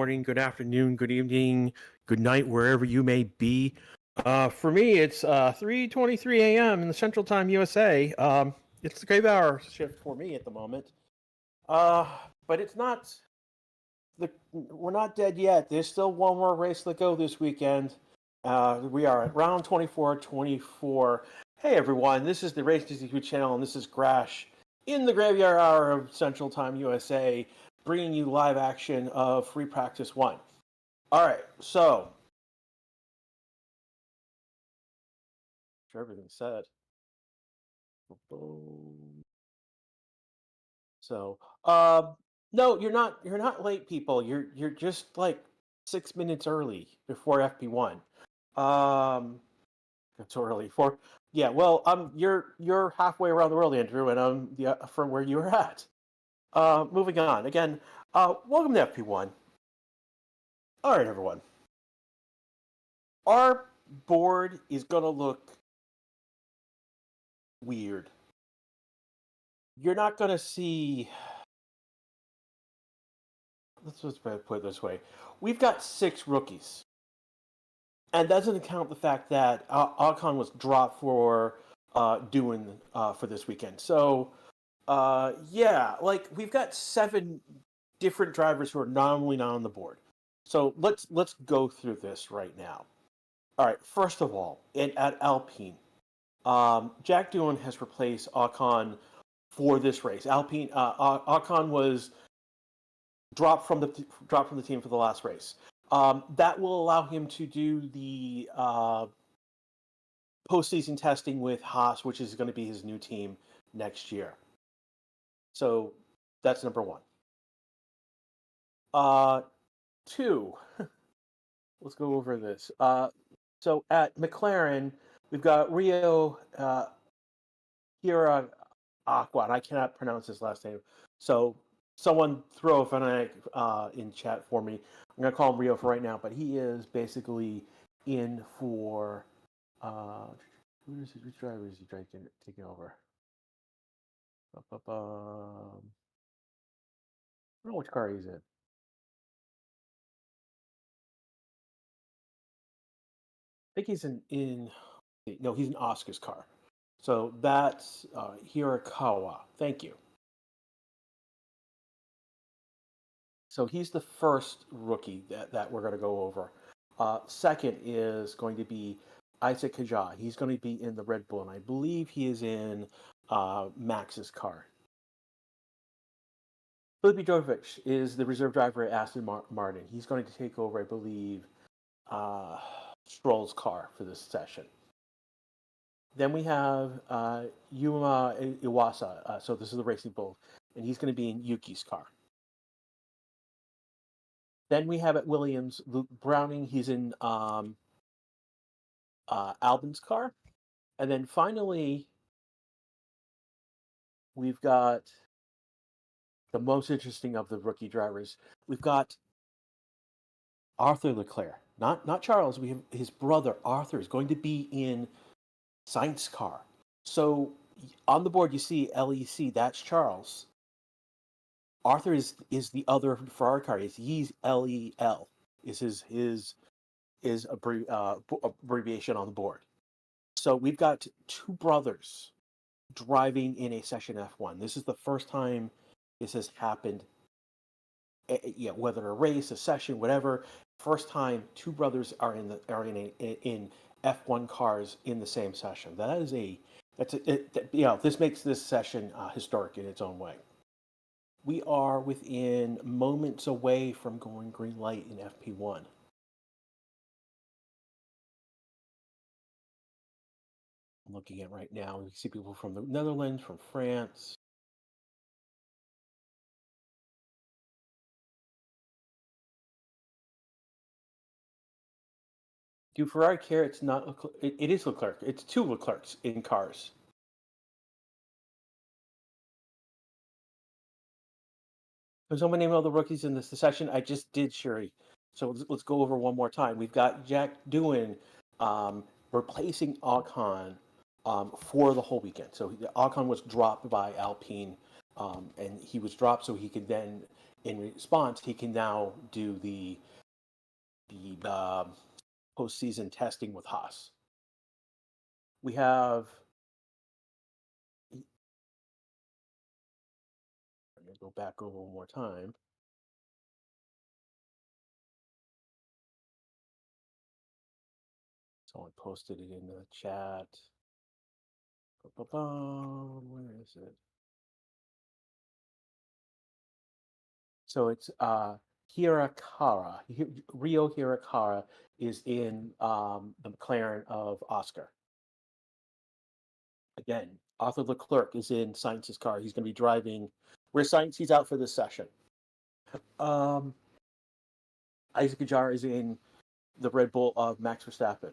morning, good afternoon, good evening, good night, wherever you may be. For me, it's 3:23 a.m. in the Central Time USA. It's the grave hour shift for me at the moment. But it's not we're not dead yet. There's still one more race to go this weekend. We are at round 24. Hey everyone, this is the Race YouTube channel, and this is Grash in the graveyard hour of Central Time USA, bringing you live action of Free Practice 1. All right, so sure everything's said. So, no, you're not late, people. You're just like 6 minutes early before FP1. That's early for yeah. Well, you're halfway around the world, Andrew, and I'm from where you were at. Moving on again. Welcome to FP1. All right, everyone. Our board is gonna look weird. You're not gonna see. Let's just put it this way: we've got 6 rookies, and that doesn't count the fact that Alcon was dropped for doing for this weekend. So, yeah, like we've got 7 different drivers who are nominally not on the board. So let's go through this right now. All right, first of all, at Alpine, Jack Doohan has replaced Alcon for this race. Alcon was dropped from the team for the last race. That will allow him to do the postseason testing with Haas, which is going to be his new team next year. So that's number 1. 2, let's go over this. So at McLaren, we've got Rio Hira Aqua, and I cannot pronounce his last name. So someone throw a phonetic in chat for me. I'm going to call him Rio for right now, but he is basically in for which driver is he taking over? I don't know which car he's in. I think he's no, he's in Oscar's car. So that's Hirakawa. Thank you. So he's the first rookie that we're going to go over. Second is going to be Isaac Kajah. He's going to be in the Red Bull, and I believe he is in Max's car. Filipe Jovic is the reserve driver at Aston Martin. He's going to take over, I believe, Stroll's car for this session. Then we have Yuma Iwasa. So this is the Racing Bull, and he's going to be in Yuki's car. Then we have at Williams, Luke Browning. He's in Albon's car. And then finally, we've got the most interesting of the rookie drivers. We've got Arthur Leclerc, not Charles. We have his brother Arthur is going to be in Sainz's car. So on the board you see LEC. That's Charles. Arthur is the other Ferrari car. He's LEL. Is his abbreviation on the board. So we've got 2 brothers driving in a session F1. This is the first time this has happened. Yeah, whether a race, a session, whatever. First time 2 brothers are in F1 cars in the same session. This makes this session historic in its own way. We are within moments away from going green light in FP1. I'm looking at right now. We see people from the Netherlands, from France. Do Ferrari care? It's not. It is Leclerc. It's 2 Leclercs in cars. Can someone name all the rookies in this session? I just did, Shuri. So let's go over one more time. We've got Jack Doohan replacing Alcon for the whole weekend. So Alcon was dropped by Alpine and he was dropped, so he could then, in response, he can now do the postseason testing with Haas. We have. Let me go back over one more time. Someone posted it in the chat. Where is it? So it's Hirakawa. Rio Hirakawa is in the McLaren of Oscar. Again, Arthur Leclerc is in Sainz's car. He's going to be driving. Where Sainz, he's out for this session. Isaac Ajar is in the Red Bull of Max Verstappen.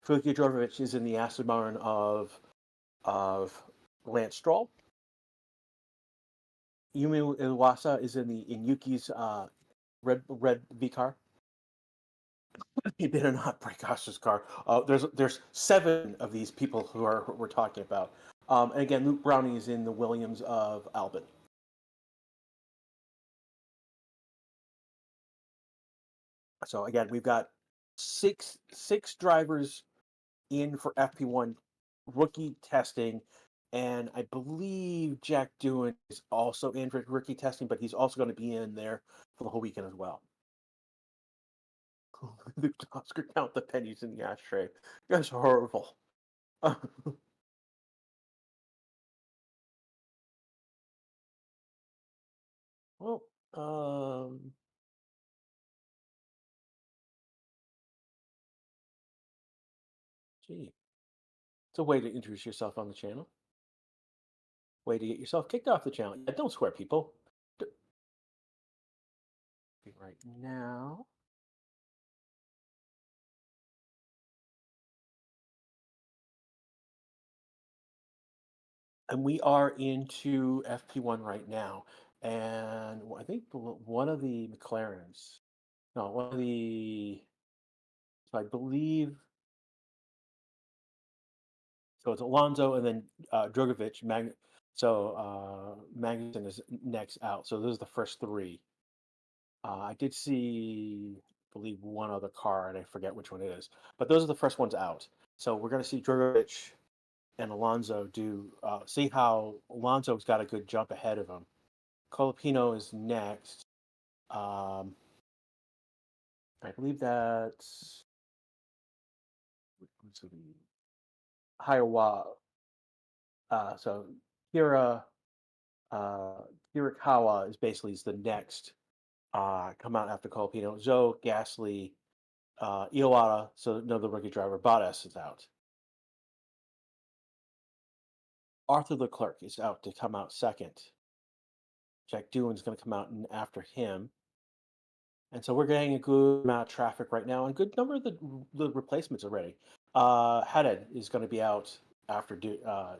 Felipe Drogovic is in the Aston Martin of Lance Stroll. Yumi Iwasa is in Yuki's red V car. He better not break Oscar's car. There's 7 of these people who we're talking about. And again, Luke Browning is in the Williams of Albon. So again, we've got six drivers in for FP1 rookie testing, and I believe Jack Doohan is also in for rookie testing, but he's also going to be in there for the whole weekend as well. The Oscar count the pennies in the ashtray. That's horrible. Well, gee, it's a way to introduce yourself on the channel. Way to get yourself kicked off the channel. Yeah, don't swear, people. Right now. And we are into FP1 right now. And I think one of the McLarens, no, one of the, so I believe, so it's Alonso and then Drogovic. Magnussen is next out. So those are the first 3. I did see, I believe, one other car, and I forget which one it is. But those are the first ones out. So we're going to see Drogovic and Alonso see how Alonso's got a good jump ahead of him. Colapino is next. I believe that's Hiawa. So Hirakawa is basically the next come out after Colapino. Zoe, Gasly, Iwata, so another rookie driver. Bottas is out. Arthur Leclerc is out to come out second. Jack Doohan's going to come out after him. And so we're getting a good amount of traffic right now, and good number of the replacements already. Haddad is going to be out after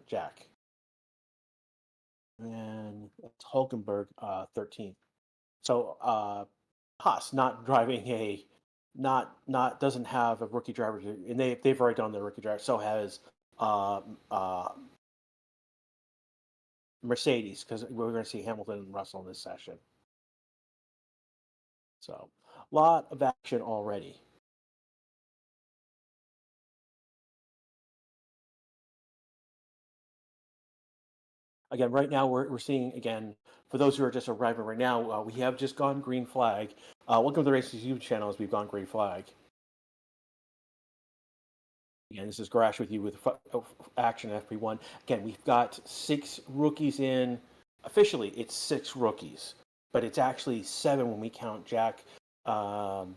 Jack, and it's Hulkenberg 13th. So Haas not driving doesn't have a rookie driver, and they've already done their rookie driver. So has Mercedes, because we're going to see Hamilton and Russell in this session. So a lot of action already. Again, right now we're seeing, again, for those who are just arriving right now, we have just gone green flag. Welcome to the Races YouTube channel as we've gone green flag. Again, this is Garash with you with Action FP1. Again, we've got 6 rookies in. Officially, it's 6 rookies, but it's actually 7 when we count Jack Doohan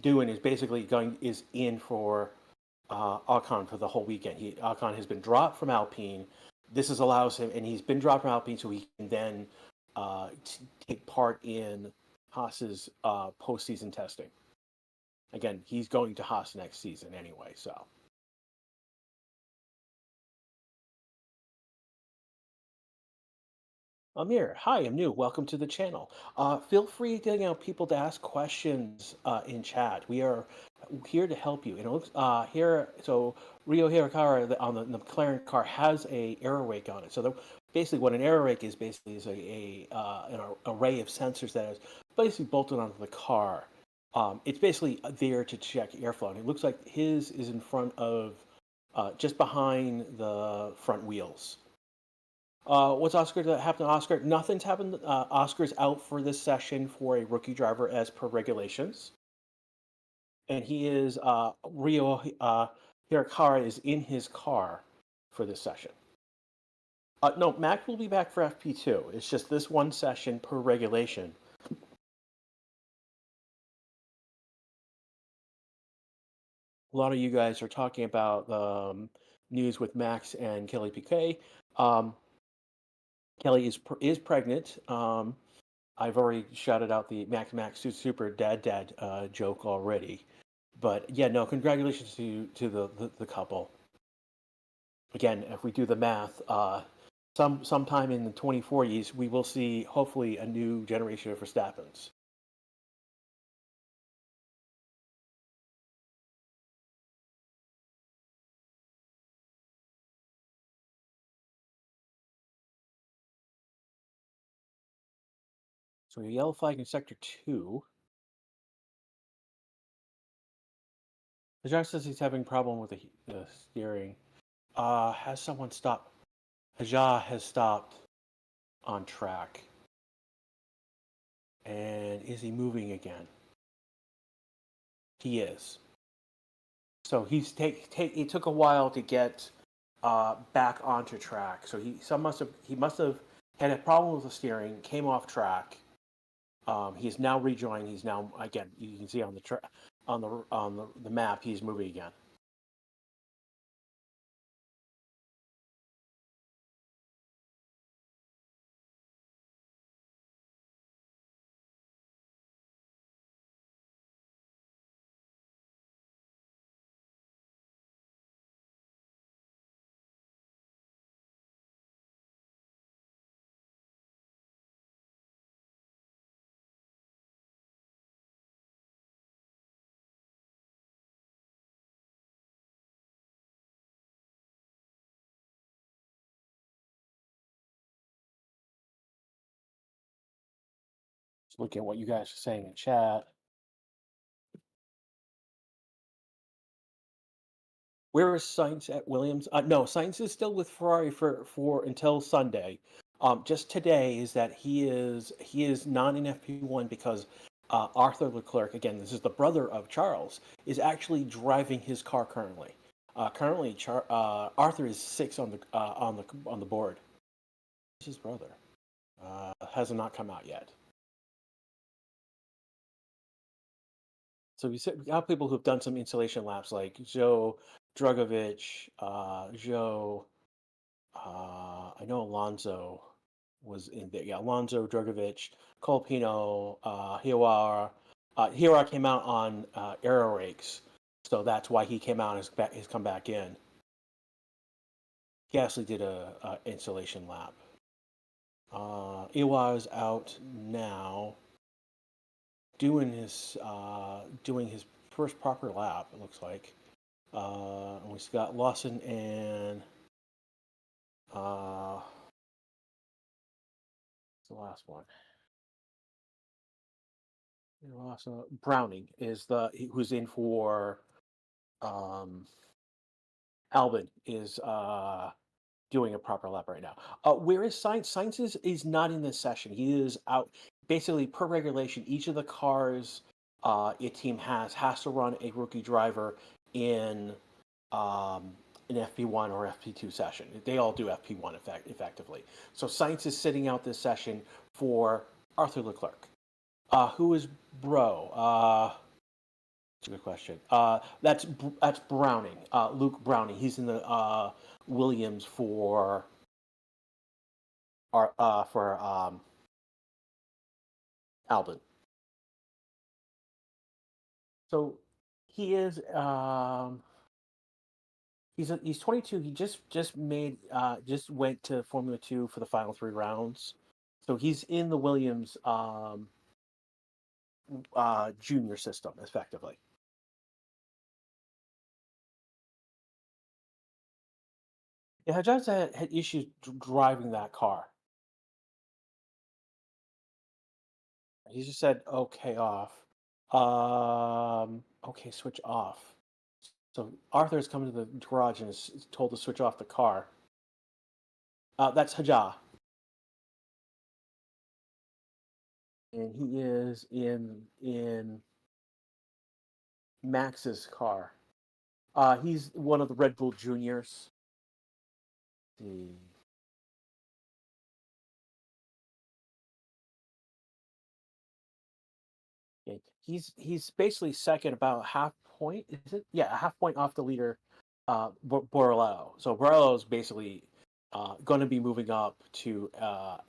is basically is in for Ocon for the whole weekend. Ocon has been dropped from Alpine. This allows him, and he's been dropped from Alpine, so he can then take part in Haas's postseason testing. Again, he's going to Haas next season anyway, so. Amir, hi, I'm new. Welcome to the channel. Feel free to people to ask questions in chat. We are here to help you. And it looks here. So Rio Hirakawa on the McLaren car has a air rake on it. So basically, what an air rake is basically is an array of sensors that is basically bolted onto the car. It's basically there to check airflow. And it looks like his is in front of, just behind the front wheels. What's Oscar happened to Oscar? Nothing's happened. Oscar's out for this session for a rookie driver as per regulations, and he is Rio Hirakawa is in his car for this session. No, Mac will be back for FP2. It's just this one session per regulation. A lot of you guys are talking about news with Max and Kelly Piquet. Kelly is pregnant. I've already shouted out the Max Super Dad joke already, but yeah, no, congratulations to the couple. Again, if we do the math, sometime in the 2040s, we will see hopefully a new generation of Verstappens. So yellow flag in sector 2. Hajar says he's having problem with the steering. Has someone stopped? Hajar has stopped on track. And is he moving again? He is. So it took a while to get back onto track. So he must have had a problem with the steering, came off track. He's now rejoined. He's now, again, you can see on the map, he's moving again. Just looking at what you guys are saying in chat. Where is Sainz at Williams? No, Sainz is still with Ferrari for until Sunday. Just today is that he is not in FP1 because Arthur Leclerc, again, this is the brother of Charles, is actually driving his car currently. Currently, Arthur is 6 on the board. It's his brother. Has not come out yet. So we have people who've done some installation laps like Joe Drugovich, Joe. I know Alonso was in there. Yeah, Alonso, Drugovich, Colpino, Hiwara. Hiwara came out on aero rakes, so that's why he came out and has come back in. He actually did a installation lap. Iwa is out now, doing his first proper lap. It looks like. And we've got Lawson and the last one. Browning is who's in for Albin is doing a proper lap right now. Whereas Science is not in this session. He is out. Basically, per regulation, each of the cars a team has to run a rookie driver in an FP1 or FP2 session. They all do FP1 effectively. So Science is sitting out this session for Arthur Leclerc. Who is Bro? That's a good question. That's Browning. Luke Browning. He's in the Williams for Albin. So he is he's 22. He just went to Formula 2 for the final 3 rounds. So he's in the Williams junior system effectively. Yeah, Hajjaj had issues driving that car. He just said, "Okay, off." Okay, switch off. So Arthur's coming to the garage and is told to switch off the car. That's Hajjah, and he is in Max's car. He's one of the Red Bull Juniors. See. Okay. He's basically second, about half point. Is it? Yeah, a half point off the leader, Borrello. So Borrello is basically going to be moving up to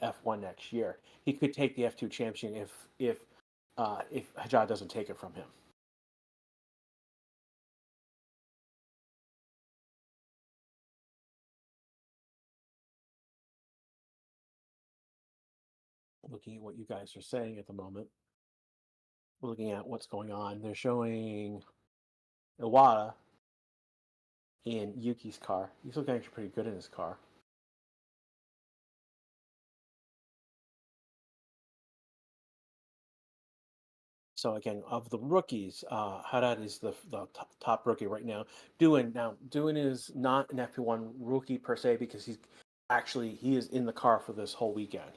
F1 next year. He could take the F2 championship if Hajjah doesn't take it from him. Looking at what you guys are saying at the moment, looking at what's going on, they're showing Iwata in Yuki's car. He's looking actually pretty good in his car. So again, of the rookies, Haddad is the top rookie right now. Doan is not an FP1 rookie per se because he is in the car for this whole weekend.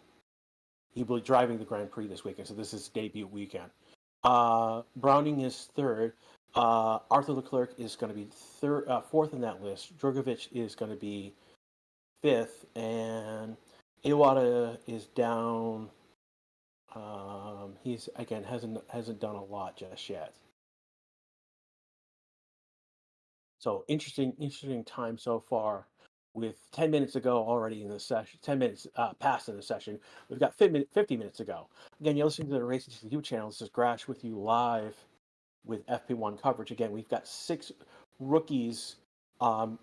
He will be driving the Grand Prix this weekend, so this is his debut weekend. Browning is third. Arthur Leclerc is going to be fourth in that list. Drogovic is going to be fifth, and Iwata is down. He's again hasn't done a lot just yet. So interesting time so far. With 10 minutes ago already in the session, 10 minutes past in the session, we've got 50 minutes to go. Again, you're listening to the Racing to YouTube channel. This is Grash with you live with FP1 coverage. Again, we've got 6 rookies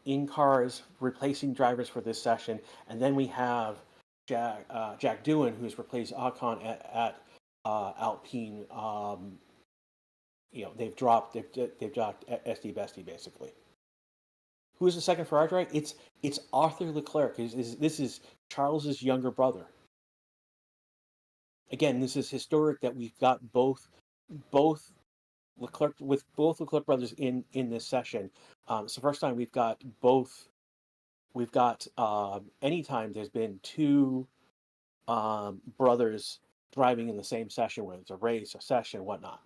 in cars replacing drivers for this session, and then we have Jack Doohan, who's replaced Ocon at Alpine. They've dropped SD Bestie basically. Who is the second Ferrari driver? It's Arthur Leclerc. This is Charles's younger brother. Again, this is historic that we've got both Leclerc brothers in this session. It's the first time we've got both. We've got anytime there's been two brothers driving in the same session, whether it's a race, a session, whatnot.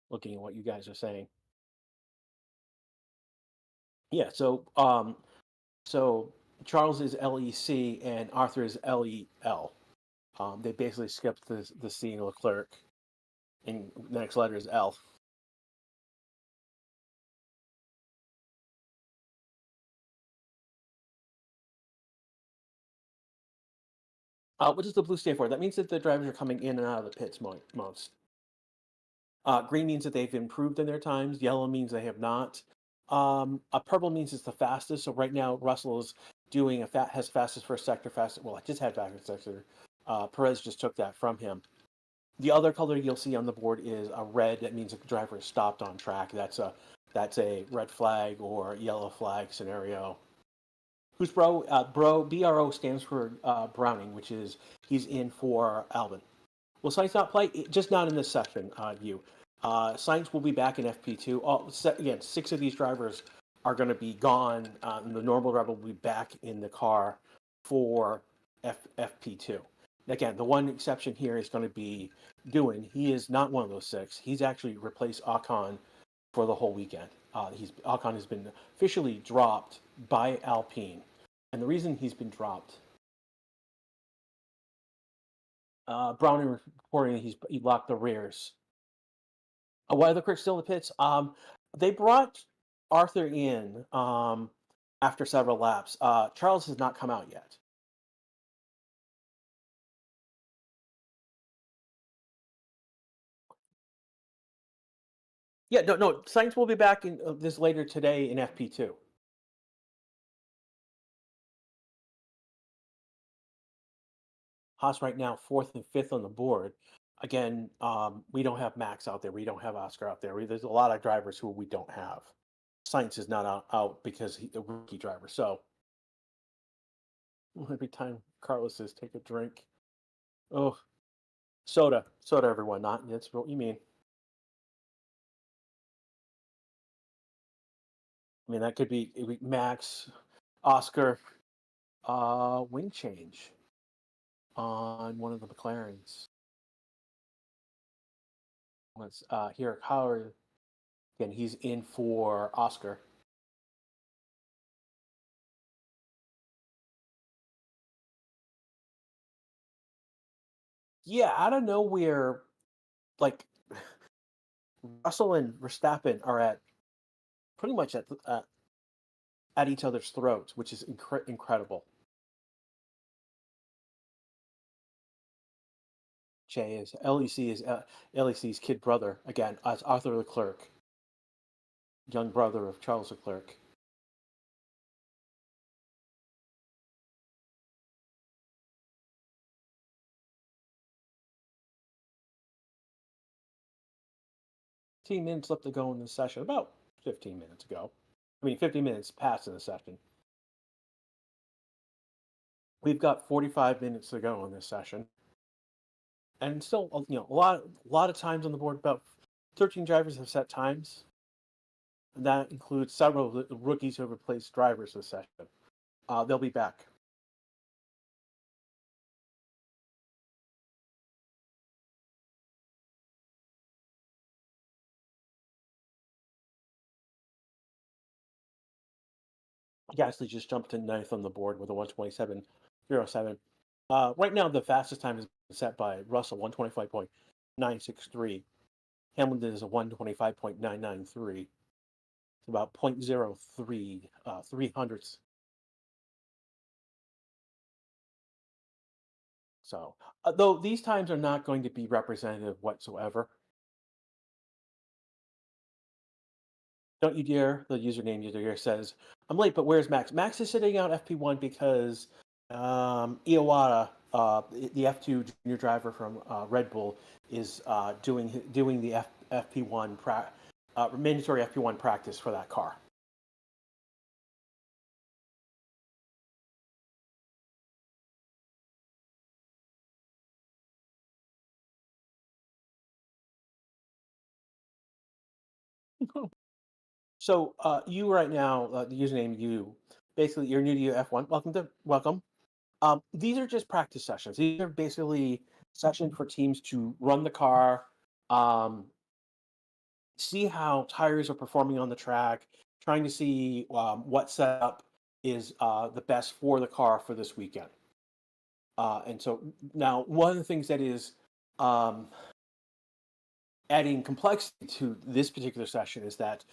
Looking at what you guys are saying. Yeah. So Charles is LEC and Arthur is LEL. They basically skipped the C in Leclerc, and the next letter is L. What does the blue stand for? That means that the drivers are coming in and out of the pits most. Green means that they've improved in their times. Yellow means they have not. A purple means it's the fastest. So right now, Russell is doing has fastest first sector, fastest. Well, I just had fastest sector. Perez just took that from him. The other color you'll see on the board is a red. That means the driver is stopped on track. That's a red flag or yellow flag scenario. Who's bro? BRO stands for Browning, which is he's in for Albin. Will Science not play? Just not in this session, you. Science will be back in FP2. Again, 6 of these drivers are going to be gone. The normal driver will be back in the car for FP2. Again, the one exception here is going to be Doohan. He is not one of those 6. He's actually replaced Ocon for the whole weekend. Ocon has been officially dropped by Alpine, and the reason he's been dropped, Browning reporting he locked the rears. Why are the critics still in the pits? They brought Arthur in after several laps. Charles has not come out yet. Yeah, no. Sainz will be back in this later today in FP2. Haas right now, fourth and fifth on the board. Again, we don't have Max out there. We don't have Oscar out there. There's a lot of drivers who we don't have. Science is not out because he's a rookie driver. So every time Carlos says take a drink, oh, soda, everyone. Not that's what you mean. I mean that could be Max, Oscar, wing change on one of the McLarens. Let's here Howard again. He's in for Oscar. Yeah, out of nowhere, like Russell and Verstappen are at pretty much at each other's throats, which is incredible. Jay is LEC's kid brother again, as Arthur Leclerc, young brother of Charles Leclerc. Minutes left to go in this session. About 15 minutes ago. I mean, 50 minutes past in the session. We've got 45 minutes to go in this session, and still, a lot of times on the board. About 13 drivers have set times. And that includes several of the rookies who have replaced drivers this session. They'll be back. Gasly just jumped to ninth on the board with a 1:27.07. Right now, the fastest time is set by Russell, 1:25.963. Hamilton is a 1:25.993. It's about 0.03 three hundredths. So, though these times are not going to be representative whatsoever. Don't you dare, the username user here says, I'm late, but where's Max? Max is sitting out FP1 because Iwata, the F2 junior driver from Red Bull, is doing the FP1 mandatory FP1 practice for that car. So you right now, the username you, basically you're new to F1. Welcome. These are just practice sessions. These are basically sessions for teams to run the car, um, see how tires are performing on the track, trying to see what setup is the best for the car for this weekend. And so now, one of the things that is um, adding complexity to this particular session is that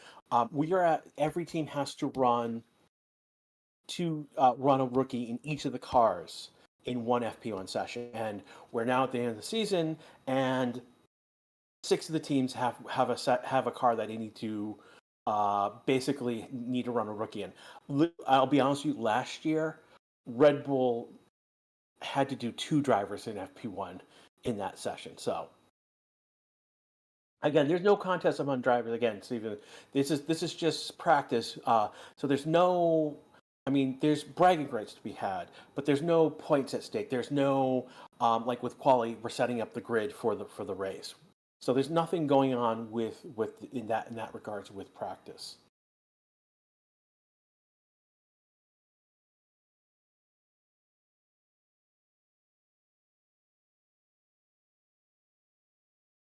every team has to run a rookie in each of the cars in one FP1 session, and we're now at the end of the season, and six of the teams have a car that they need to basically need to run a rookie in. I'll be honest with you. Last year, Red Bull had to do two drivers in FP1 in that session. So again, there's no contest among drivers. Again, Stephen, this is just practice. So there's no. I mean, there's bragging rights to be had, but there's no points at stake. There's no like with quali, we're setting up the grid for the race. So there's nothing going on with in that regards with practice.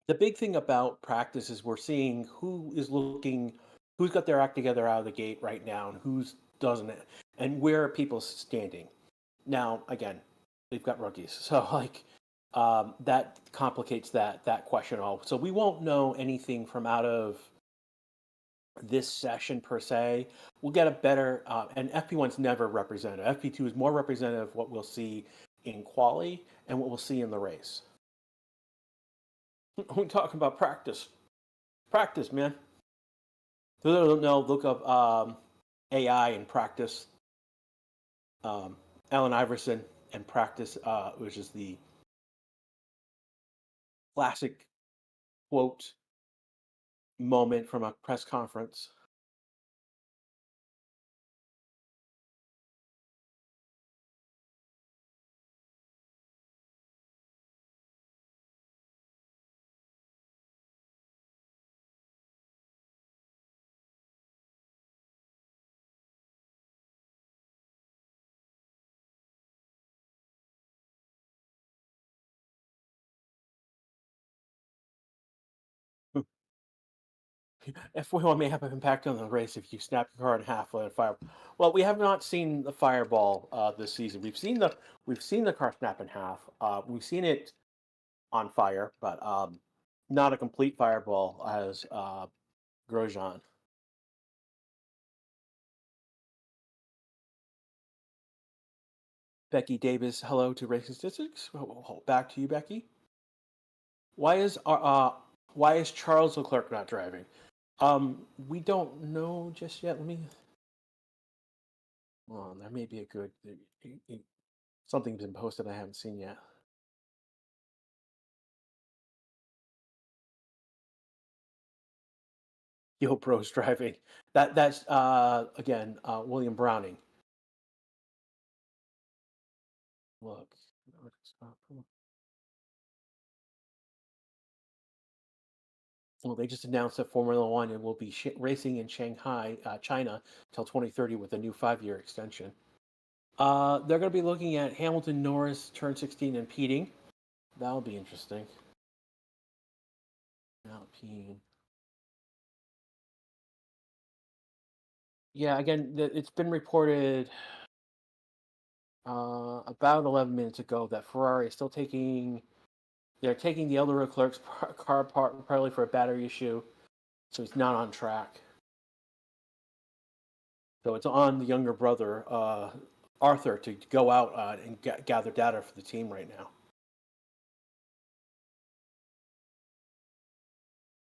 The big thing about practice is we're seeing who's got their act together out of the gate right now, and who's doesn't, and where are people standing. Now, again, we've got rookies, so like that complicates that question all. So we won't know anything from out of this session per se. We'll get a better and FP1's never representative. FP2 is more representative of what we'll see in quali and what we'll see in the race. We're talking about practice. Practice, man. For those who don't know, look up AI and practice. Allen Iverson and practice, which is the classic quote moment from a press conference. F1 may have an impact on the race if you snap your car in half with a fire. Well, we have not seen the fireball this season. We've seen the car snap in half. We've seen it on fire, but not a complete fireball as Grosjean. Becky Davis, hello to Racing Statistics. Back to you, Becky. Why is Charles Leclerc not driving? We don't know just yet. Let me. Well, there may be a good something's been posted I haven't seen yet. Yo Pro's driving. That's again William Browning. Look. Well, they just announced that Formula One will be racing in Shanghai, China, till 2030 with a new 5-year extension. They're going to be looking at Hamilton, Norris, turn 16, and Peating. That'll be interesting. Alpine. Yeah, again, it's been reported about 11 minutes ago that Ferrari is still taking. They're taking the elder Leclerc's car apart partly for a battery issue, so he's not on track. So it's on the younger brother, Arthur, to go out and gather data for the team right now.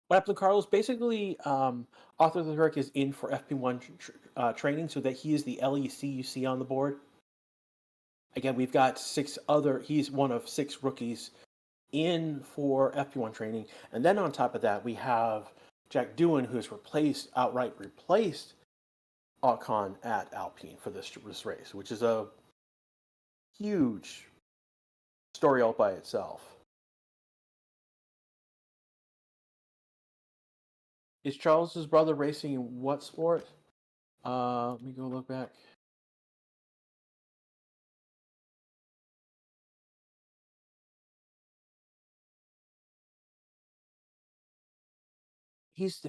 What happened to Carlos? Basically, Arthur Leclerc is in for FP1 training, so that he is the LEC you see on the board. Again, we've got he's one of 6 rookies in for FP1 training. And then on top of that, we have Jack Doohan, who's outright replaced Ocon at Alpine for this race, which is a huge story all by itself. Is Charles's brother racing in what sport? Let me go look back.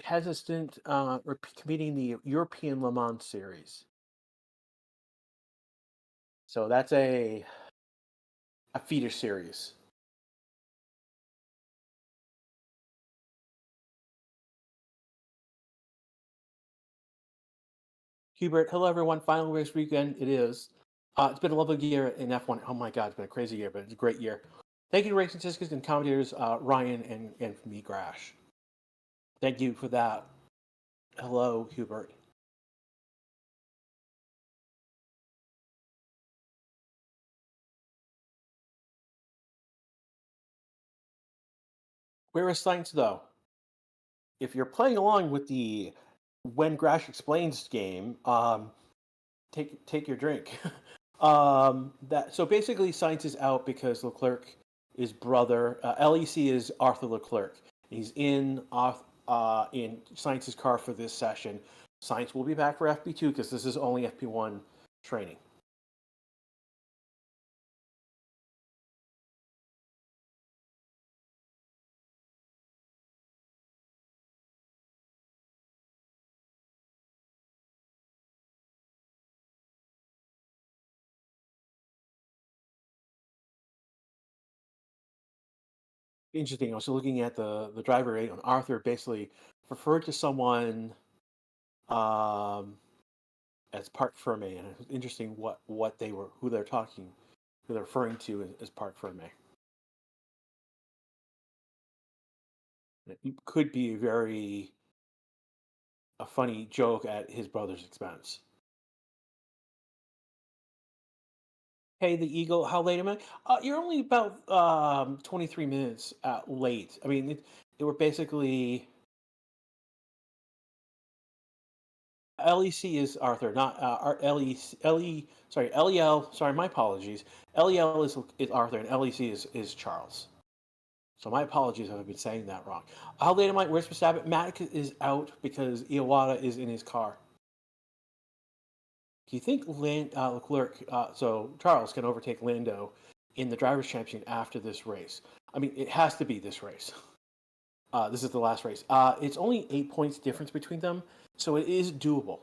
Has a stint competing in the European Le Mans series. So that's a feeder series. Hubert, hello everyone. Final race weekend it is. It's been a lovely year in F1. Oh my God, it's been a crazy year, but it's a great year. Thank you to Racing Statistics and commentators Ryan and me, Grash. Thank you for that. Hello, Hubert. Where is science though? If you're playing along with the When Grash Explains game, take your drink. So basically, science is out because Leclerc is brother. LEC is Arthur Leclerc. He's in Science's car for this session. Science will be back for FP2 because this is only FP1 training. Interesting. I was looking at the driver rate on Arthur. Basically, referred to someone as Park Ferme, and it was interesting who they're referring to as Park Ferme. It could be a funny joke at his brother's expense. Hey, the Eagle, how late am I? You're only about 23 minutes late. I mean, it were basically LEC is Arthur, not sorry, LEL. Sorry, my apologies. LEL is Arthur, and LEC is Charles. So my apologies if I've been saying that wrong. How late am I? Where's Verstappen? Matt is out because Iwata is in his car. Do you think Leclerc, so Charles can overtake Lando in the Drivers' Championship after this race? I mean, it has to be this race. This is the last race. It's only 8 points difference between them, so it is doable.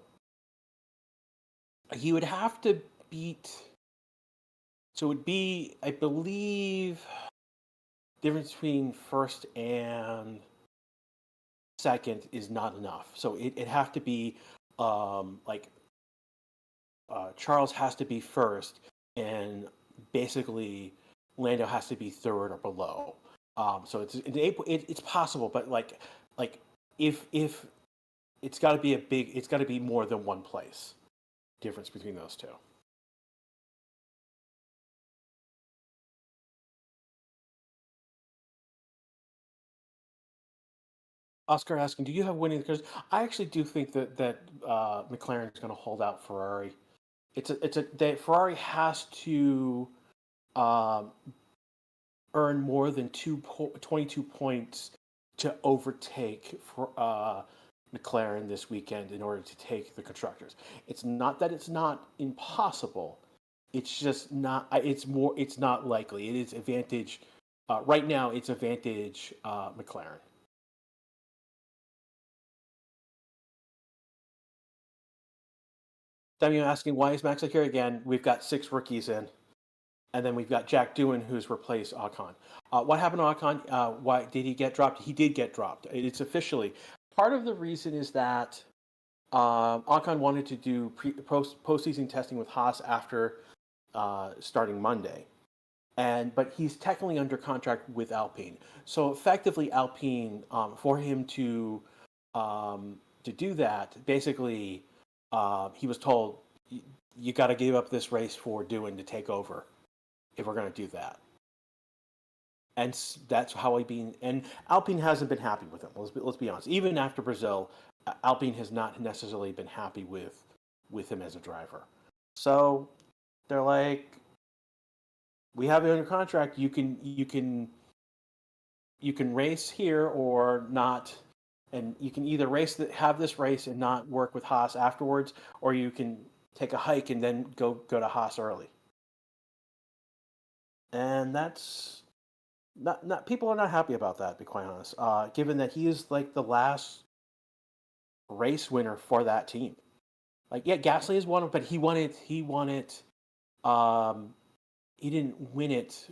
He would have to beat. So it would be, I believe, difference between first and second is not enough. So it'd have to be like Charles has to be first, and basically Lando has to be third or below. So it's possible, but like if it's got to be it's got to be more than one place difference between those two. Oscar asking, do you have winning? Because I actually do think that McLaren is going to hold out Ferrari. Ferrari has to um, earn more than 22 points to overtake for McLaren this weekend in order to take the constructors. It's not that it's not impossible. It's just not. It's more. It's not likely. It is advantage. Right now, it's advantage McLaren. Samuel asking why is Max here again? We've got 6 rookies in, and then we've got Jack Doohan who's replaced Ocon. What happened to Ocon? Why did he get dropped? He did get dropped. It's officially part of the reason is that Ocon wanted to do postseason testing with Haas after starting Monday, but he's technically under contract with Alpine. So effectively, Alpine for him to do that, basically, he was told you got to give up this race for Doohan to take over if we're going to do that. And that's how he been. And Alpine hasn't been happy with him. Let's be honest. Even after Brazil, Alpine has not necessarily been happy with him as a driver. So they're like, we have you under contract. You can race here or not, and you can either have this race and not work with Haas afterwards, or you can take a hike and then go to Haas early. And that's not people are not happy about that. To be quite honest, given that he is like the last race winner for that team. Like yeah, Gasly has won it, but he won it. He won it. Um, he didn't win it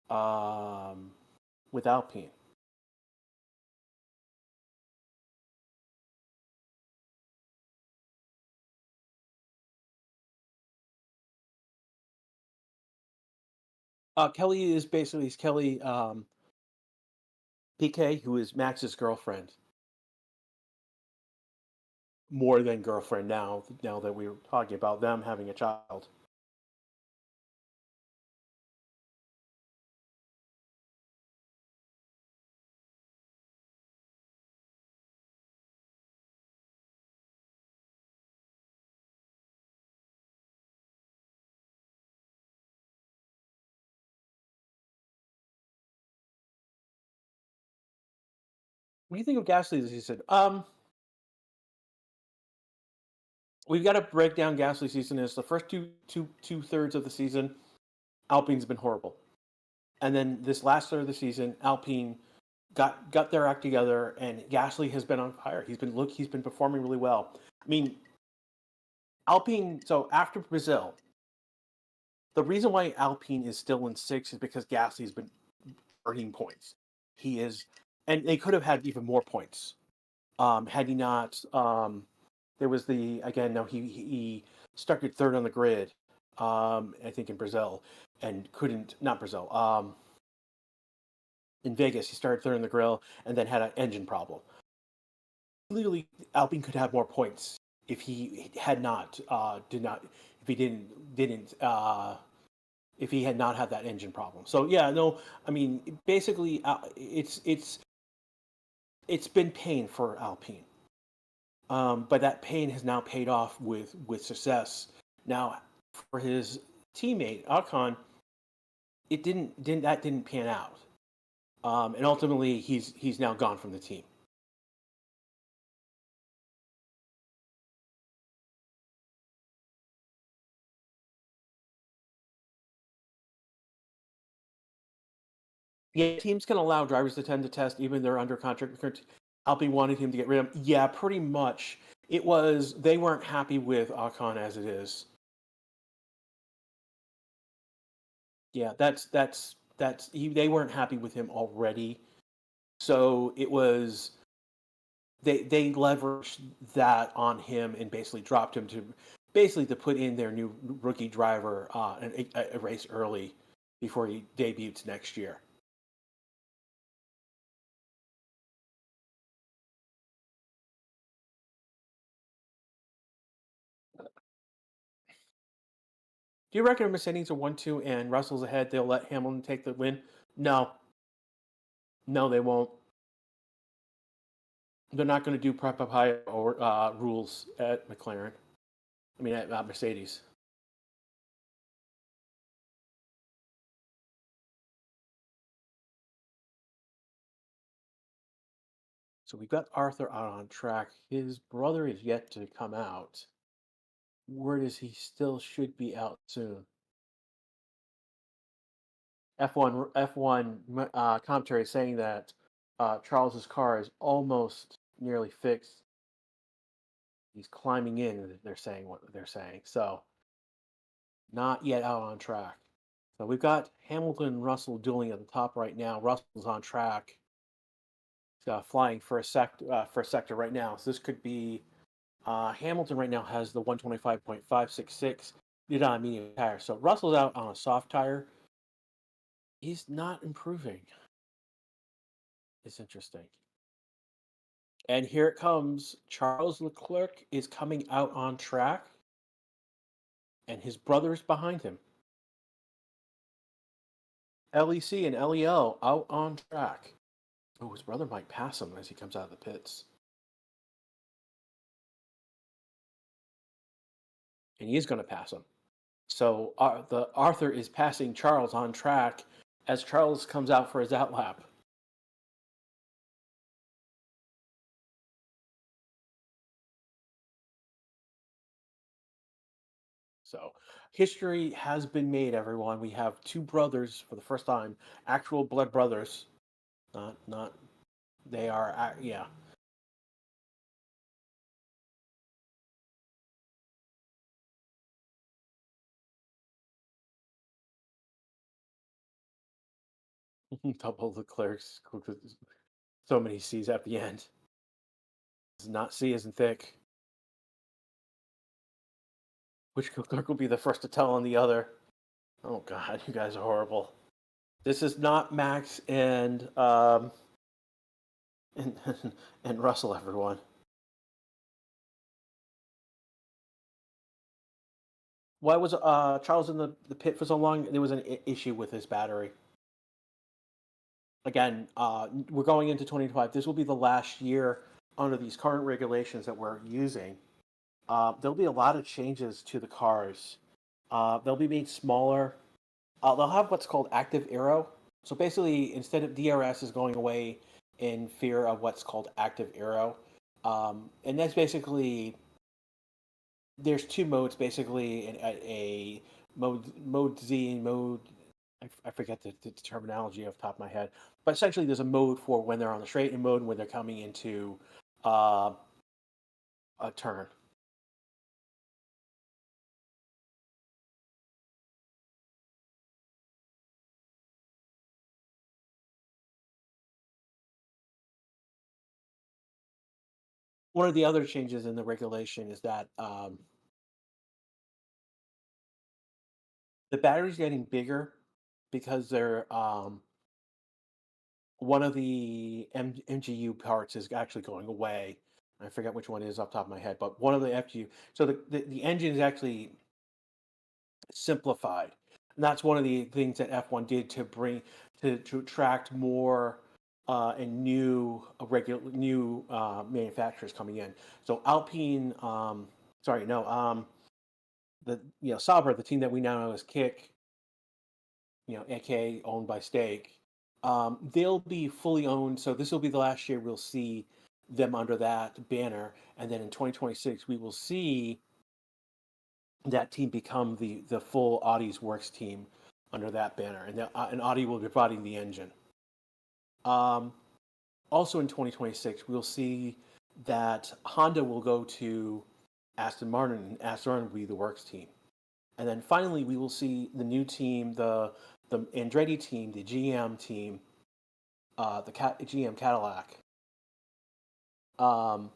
um, with Alpine. Kelly is basically Kelly PK, who is Max's girlfriend, more than girlfriend now. Now that we're talking about them having a child. What do you think of Gasly this season? We've got to break down Gasly season is the first two thirds of the season. Alpine's been horrible, and then this last third of the season, Alpine got their act together, and Gasly has been on fire. He's been performing really well. I mean, Alpine. So after Brazil, the reason why Alpine is still in six is because Gasly's been earning points. He is, and they could have had even more points had he not. There was the again. No, he started third on the grid. I think in Brazil, and couldn't not Brazil. In Vegas, he started third on the grill and then had an engine problem. Literally, Alpine could have more points if he had not did not if he didn't if he had not had that engine problem. So yeah, no, I mean basically it's been pain for Alpine, but that pain has now paid off with success. Now for his teammate Ocon, it didn't pan out, and ultimately he's now gone from the team. Yeah, teams can allow drivers to attend the test even they're under contract. Alpine wanted him to get rid of him. Yeah, pretty much. It was they weren't happy with Ocon as it is. Yeah, they weren't happy with him already. So it was they leveraged that on him and basically dropped him to basically to put in their new rookie driver a race early before he debuts next year. Do you reckon if Mercedes are 1-2 and Russell's ahead, they'll let Hamilton take the win? No, no, they won't. They're not going to do prep up high or rules at McLaren. I mean, at Mercedes. So we've got Arthur out on track. His brother is yet to come out. Word is he still should be out soon. F1 commentary saying that Charles's car is almost nearly fixed. He's climbing in. They're saying what they're saying. So not yet out on track. So we've got Hamilton and Russell dueling at the top right now. Russell's on track. He's flying for a sector right now. So this could be Hamilton right now has the 125.566. Did on a medium tire. So Russell's out on a soft tire. He's not improving. It's interesting. And here it comes. Charles Leclerc is coming out on track, and his brother's behind him. LEC and LEL out on track. Oh, his brother might pass him as he comes out of the pits. And he is going to pass him. So the Arthur is passing Charles on track as Charles comes out for his outlap. So history has been made, everyone. We have two brothers for the first time, actual blood brothers. Not they are yeah. Double the clerks. So many C's at the end. Not C isn't thick. Which clerk will be the first to tell on the other? Oh God, you guys are horrible. This is not Max and, and Russell, everyone. Why was Charles in the pit for so long? There was an issue with his battery. Again, we're going into 2025. This will be the last year under these current regulations that we're using. There'll be a lot of changes to the cars. They'll be made smaller. They'll have what's called active aero. So basically, instead of DRS is going away in fear of what's called active aero. And that's basically there's two modes basically a mode Z and mode I forget the terminology off the top of my head, but essentially there's a mode for when they're on the straight and mode when they're coming into uh, a turn. One of the other changes in the regulation is that the battery's getting bigger because they're one of the MGU parts is actually going away. I forget which one it is off the top of my head, but one of the FGU. So the engine is actually simplified. And that's one of the things that F1 did to bring to attract more and new regular new manufacturers coming in. So Alpine, sorry, no, the Sauber, the team that we now know as Kick, aka owned by Stake, they'll be fully owned. So this will be the last year we'll see them under that banner, and then in 2026 we will see that team become the full Audi's Works team under that banner, and Audi will be providing the engine. Um, Also in 2026, we'll see that Honda will go to Aston Martin, and Aston Martin will be the Works team. And then finally, we will see the new team, the Andretti team, the GM team, GM Cadillac. Um,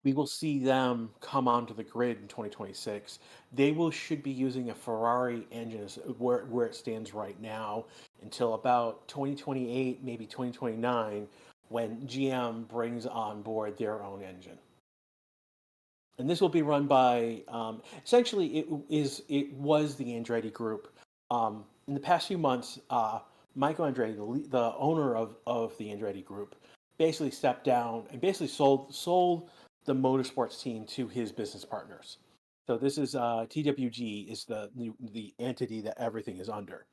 we will see them come onto the grid in 2026. They should be using a Ferrari engine where it stands right now until about 2028, maybe 2029, when GM brings on board their own engine. And this will be run by essentially it was the Andretti Group. In the past few months, Michael Andretti, the owner of the Andretti Group, basically stepped down and basically sold the motorsports team to his business partners. So this is TWG is the entity that everything is under,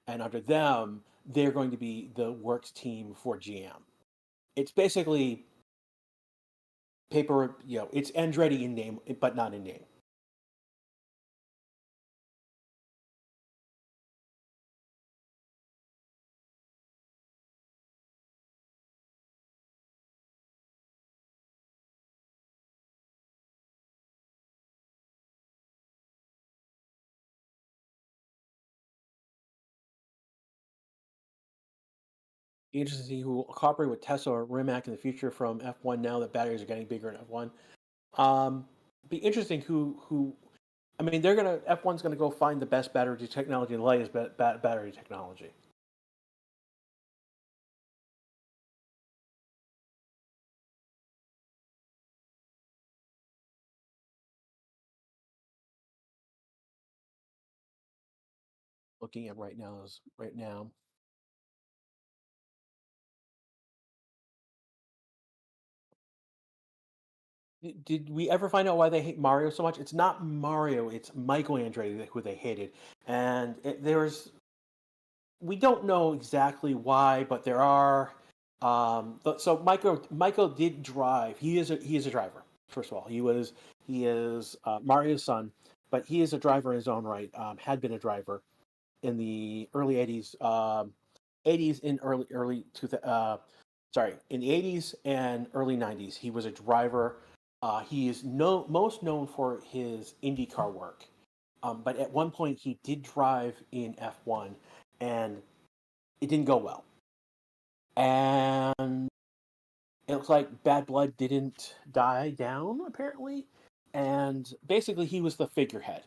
and under them, they're going to be the works team for GM. It's basically paper, it's Andretti in name, but not in name. Be interested to see who will cooperate with Tesla or Rimac in the future from F1 now that batteries are getting bigger in F1. Be interesting who. I mean, F1's gonna go find the best battery technology and the latest battery technology. Looking at right now. Did we ever find out why they hate Mario so much? It's not Mario; it's Michael Andretti who they hated, and we don't know exactly why, but there are. So Michael did drive. He is a driver. First of all, he is Mario's son, but he is a driver in his own right. Had been a driver in the early '80s, '80s in early sorry, in the '80s and early '90s. He was a driver. He is most known for his IndyCar work, but at one point he did drive in F1, and it didn't go well. And it looks like bad blood didn't die down apparently, and basically he was the figurehead.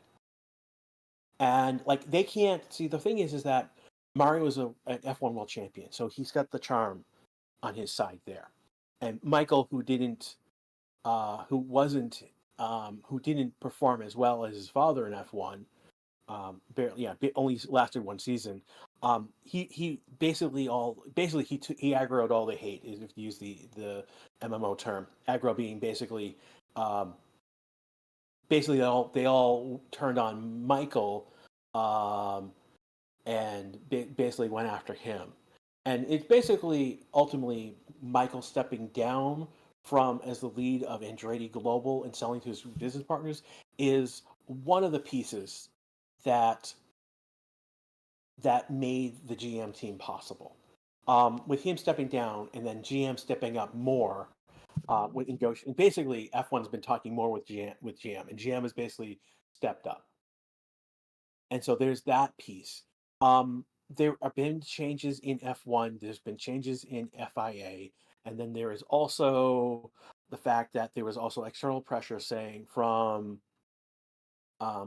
And like they can't see, the thing is that Mario is an F1 world champion, so he's got the charm on his side there. And Michael, who wasn't, who didn't perform as well as his father in F1, barely, yeah, only lasted one season. He basically he aggroed all the hate, if you use the MMO term. Aggro being um, basically they all turned on Michael, um, and basically went after him. And it's basically ultimately Michael stepping down from as the lead of Andretti Global and selling to his business partners is one of the pieces that made the GM team possible. With him stepping down and then GM stepping up more with negotiation, basically F1's been talking more with GM, and GM has basically stepped up. And so there's that piece. There have been changes in F1. There's been changes in FIA, and then there is also the fact that there was also external pressure saying from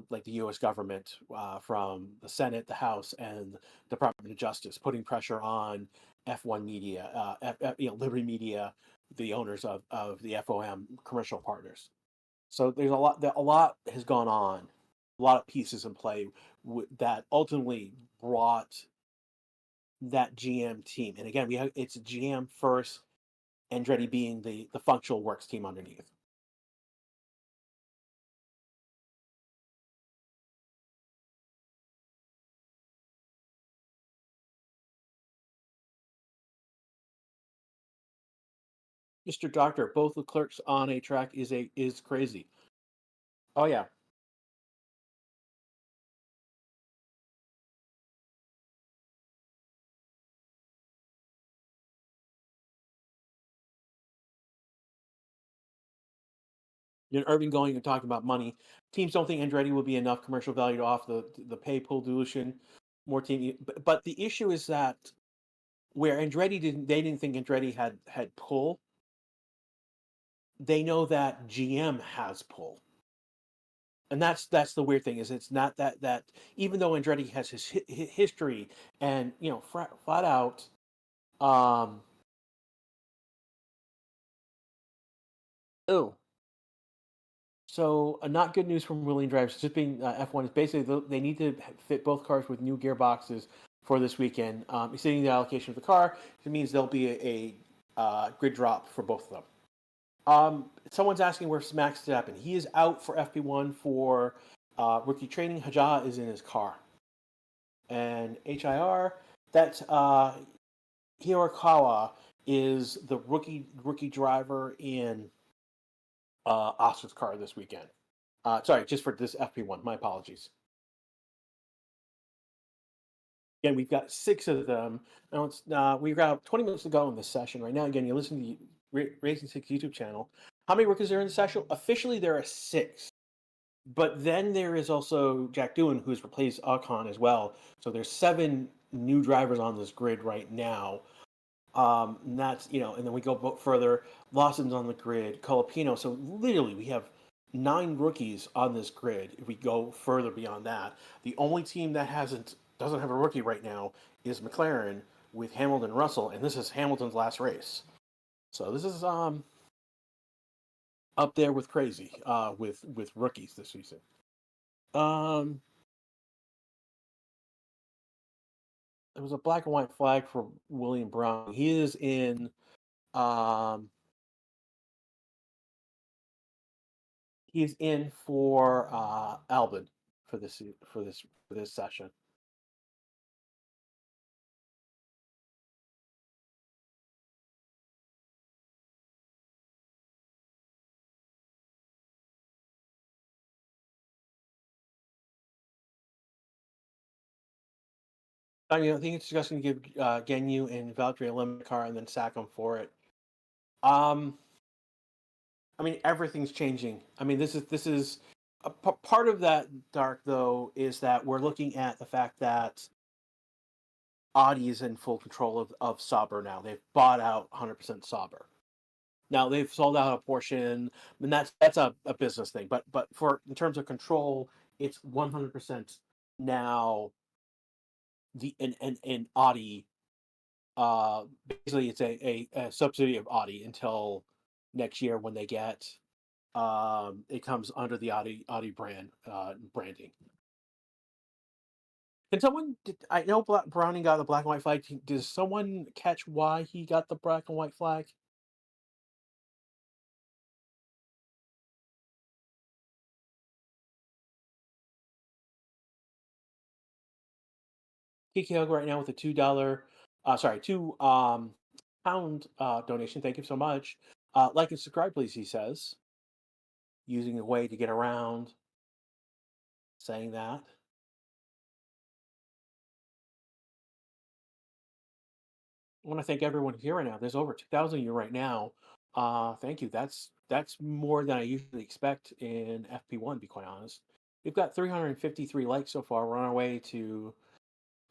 like the U.S. government, from the Senate, the House, and the Department of Justice, putting pressure on F1 Media, Liberty Media, the owners of the FOM commercial partners. So there's a lot has gone on, a lot of pieces in play that ultimately brought that GM team. And again, we have it's GM first, Andretti being the functional works team underneath. Mr. Doctor, both the clerks on a track is crazy. Oh yeah. Irving going and talking about money. Teams don't think Andretti will be enough commercial value to off the pay pool dilution. More team, but the issue is that where Andretti they didn't think Andretti had pull. They know that GM has pull, and that's the weird thing is it's not that even though Andretti has his history and flat out um oh so not good news from William drivers just being F1 is basically they need to fit both cars with new gearboxes for this weekend. Exceeding the allocation of the car, it means there'll be a grid drop for both of them. Someone's asking where Max Verstappen. He is out for FP1 for rookie training. Haja is in his car, and HIR that Hirakawa is the rookie driver in Oscar's car this weekend. Sorry, just for this FP1. My apologies. Again, we've got six of them. Now we've got 20 minutes to go in this session right now. Again, you listen to the Racing Six YouTube channel. How many rookies are in the session? Officially, there are six. But then there is also Jack Doohan, who's replaced Ocon as well. So there's seven new drivers on this grid right now. And that's and then we go further. Lawson's on the grid, Colapino. So literally, we have nine rookies on this grid. If we go further beyond that, the only team that doesn't have a rookie right now is McLaren with Hamilton and Russell, and this is Hamilton's last race. So this is up there with crazy with rookies this season. Um, there was a black and white flag for William Brown. He is in um he's in for Albin for this session. I think it's just going to give Genu and Valtteri a limit car and then sack them for it. Um, I mean everything's changing. I mean this is part of that dark though is that we're looking at the fact that Audi is in full control of Sauber now. They've bought out 100% Sauber. Now they've sold out a portion, and that's a business thing. But for in terms of control, it's 100% now the in Audi. Basically, it's a subsidy of Audi until next year when they get it comes under the Audi brand branding. Can someone? I know Browning got the black and white flag. Does someone catch why he got the black and white flag? Kiki Hug right now with a $2, two pound donation. Thank you so much. Like and subscribe, please. He says, using a way to get around saying that. I want to thank everyone here right now. There's over 2,000 of you right now. Thank you. That's more than I usually expect in FP1. To be quite honest, we've got 353 likes so far. We're on our way to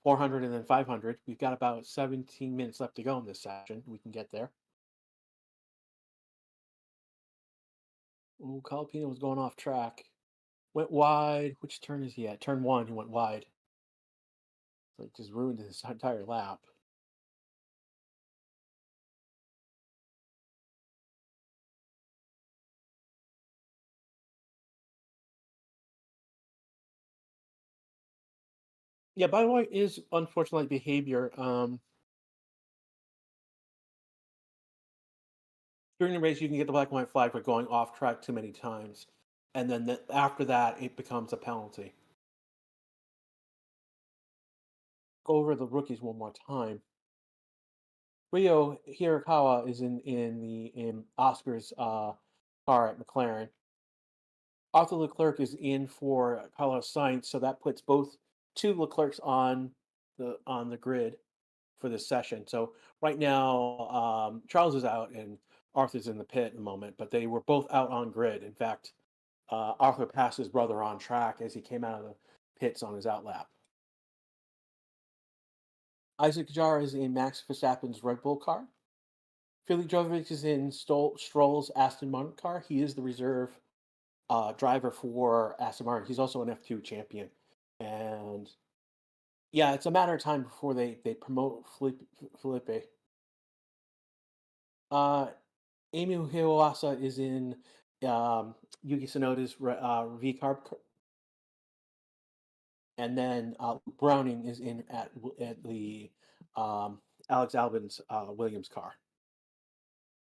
400 and then 500. We've got about 17 minutes left to go in this session. We can get there. Ooh, Calipino was going off track. Went wide. Which turn is he at? Turn one. He went wide. So it just ruined his entire lap. Yeah, by the way, is unfortunately behavior. During the race, you can get the black and white flag for going off track too many times, and then after that, it becomes a penalty. Go over the rookies one more time. Rio Hirakawa is in Oscar's car at McLaren. Arthur Leclerc is in for Carlos Sainz, so that puts both two Leclercs on the grid for this session. So right now, Charles is out and Arthur's in the pit at the moment, but they were both out on grid. In fact, Arthur passed his brother on track as he came out of the pits on his outlap. Isaac Jar is in Max Verstappen's Red Bull car. Philly Jovic is in Stroll's Aston Martin car. He is the reserve driver for Aston Martin. He's also an F2 champion. And yeah, it's a matter of time before they promote Felipe. Uh, Amy Hiwasa is in Yuki Tsunoda's V carb, and then Browning is in at the um, Alex Albin's Williams car,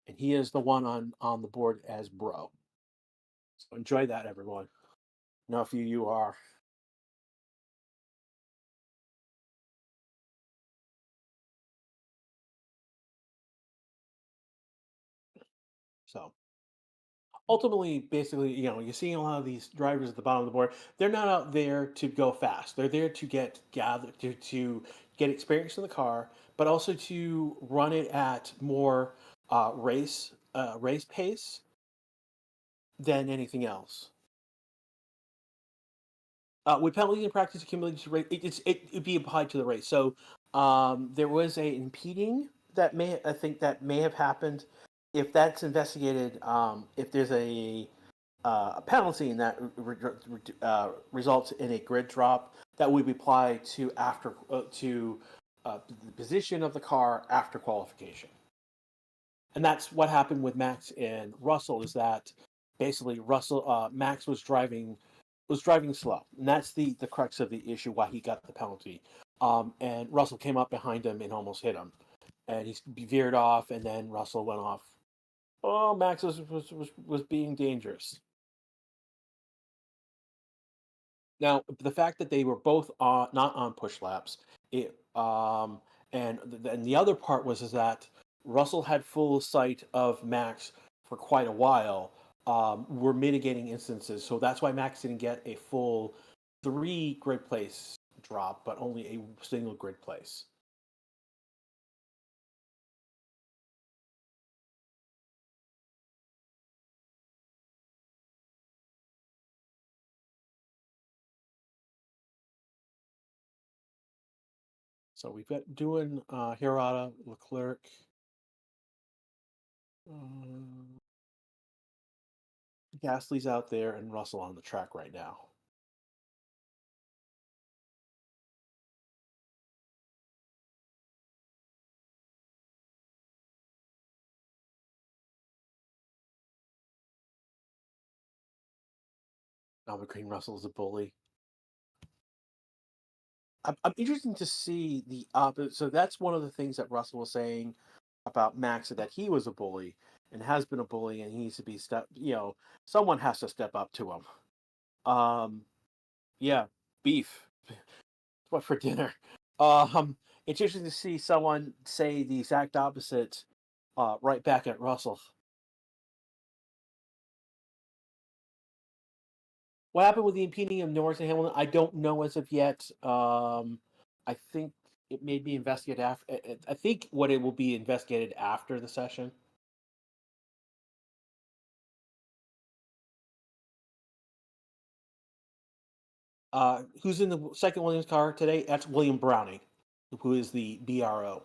and he is the one on the board as Bro. So enjoy that, everyone. Know if you are. So ultimately, basically, you're seeing a lot of these drivers at the bottom of the board. They're not out there to go fast. They're there to to get experience in the car, but also to run it at more race pace than anything else. With penalties in practice accumulated to race, it'd be applied to the race. So there was a impeding that may have happened. If that's investigated, if there's a penalty and that results in a grid drop, that would be applied to the position of the car after qualification. And that's what happened with Max and Russell. Is that basically Max was driving slow, and that's the crux of the issue why he got the penalty. And Russell came up behind him and almost hit him, and he veered off, and then Russell went off. Oh, Max was being dangerous. Now, the fact that they were both not on push laps, and the other part was is that Russell had full sight of Max for quite a while. Were mitigating instances, so that's why Max didn't get a full 3 grid place drop, but only a single grid place. So we've got doing Hirata, Leclerc. Um, Gasly's out there and Russell on the track right now. Albert Green Russell's a bully. I'm interested to see the opposite. So that's one of the things that Russell was saying about Max, that he was a bully and has been a bully, and he needs to be someone has to step up to him. Yeah, beef. What for dinner? It's interesting to see someone say the exact opposite, right back at Russell. What happened with the impeding of Norris and Hamilton? I don't know as of yet. I think it may be investigated after. I think what it will be investigated after the session. Who's in the second Williams car today? That's William Browning, who is the BRO.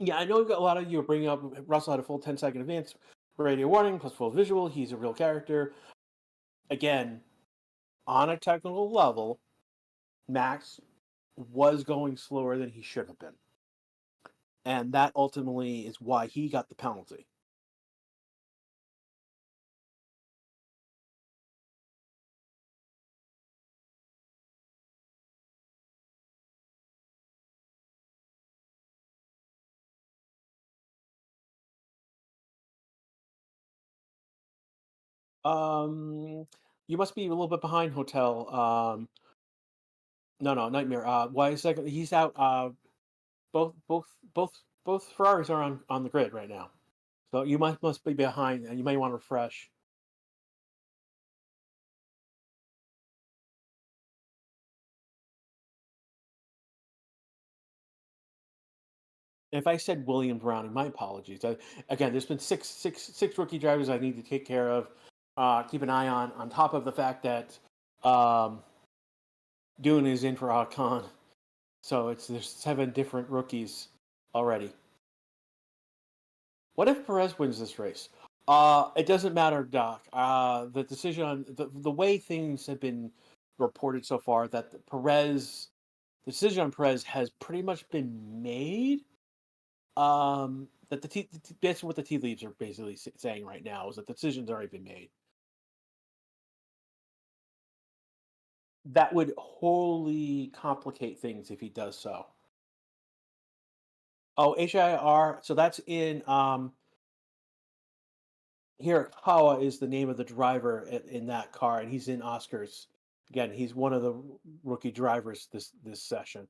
Yeah, I know a lot of you are bringing up Russell had a full 10-second advance radio warning plus full visual. He's a real character. Again, on a technical level, Max was going slower than he should have been. And that ultimately is why he got the penalty. Um, you must be a little bit behind, Hotel. No, Nightmare. Why is second? He's out. Both Ferraris are on the grid right now. So you must be behind, and you may want to refresh. If I said William Browning, my apologies. Again, there's been six rookie drivers I need to take care of. Keep an eye on. On top of the fact that um, Dune is in for Ocon, so there's 7 different rookies already. What if Perez wins this race? It doesn't matter, Doc. The decision on the way things have been reported so far that the decision on Perez has pretty much been made. That basically what the tea leaves are basically saying right now is that the decision's already been made. That would wholly complicate things if he does so. Oh, HIR. So that's in Hirakawa is the name of the driver in that car, and he's in Oscars. Again, he's one of the rookie drivers this session.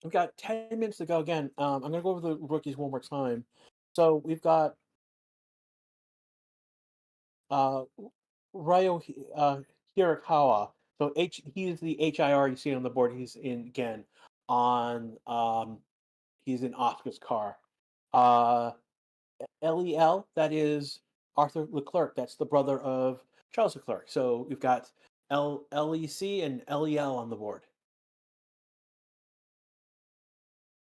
We've got 10 minutes to go. Again, I'm going to go over the rookies one more time. So we've got uh, Ryo Hirakawa. So he is the HIR you see on the board. He's in again on he's in Oscar's car. Uh, LEL, that is Arthur Leclerc. That's the brother of Charles Leclerc. So we've got LEC and LEL on the board.